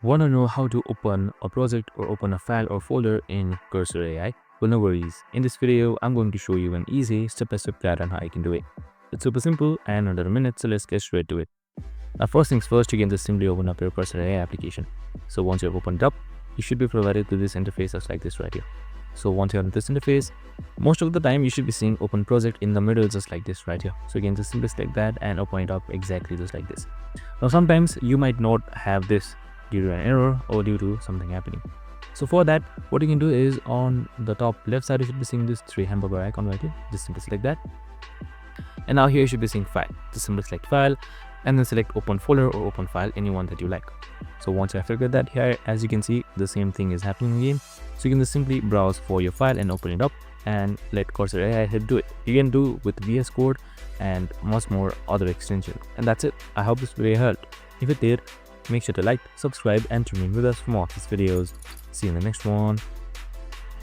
Want to know how to open a project or open a file or folder in Cursor AI? Well, no worries. In this video, I'm going to show you an easy step-by-step guide on how you can do it. It's super simple and under a minute, so let's get straight to it. Now, first things first, you can just simply open up your Cursor AI application. So once you have opened up, you should be provided with this interface just like this right here. So once you're on this interface, most of the time you should be seeing open project in the middle just like this right here. So you can just simply select that and open it up exactly just like this. Now sometimes you might not have this due to an error or due to something happening. So for that, what you can do is on the top left side, you should be seeing this 3 hamburger icon right here. Just simply select that. And now here you should be seeing file. Just simply select file and then select open folder or open file, anyone that you like. So once you have figured that, here as you can see, the same thing is happening again. So you can just simply browse for your file and open it up and let Cursor AI help do it. You can do with VS Code and much more other extension. And that's it. I hope this video helped. If it did, make sure to like, subscribe and tune in with us for more of these videos. See you in the next one.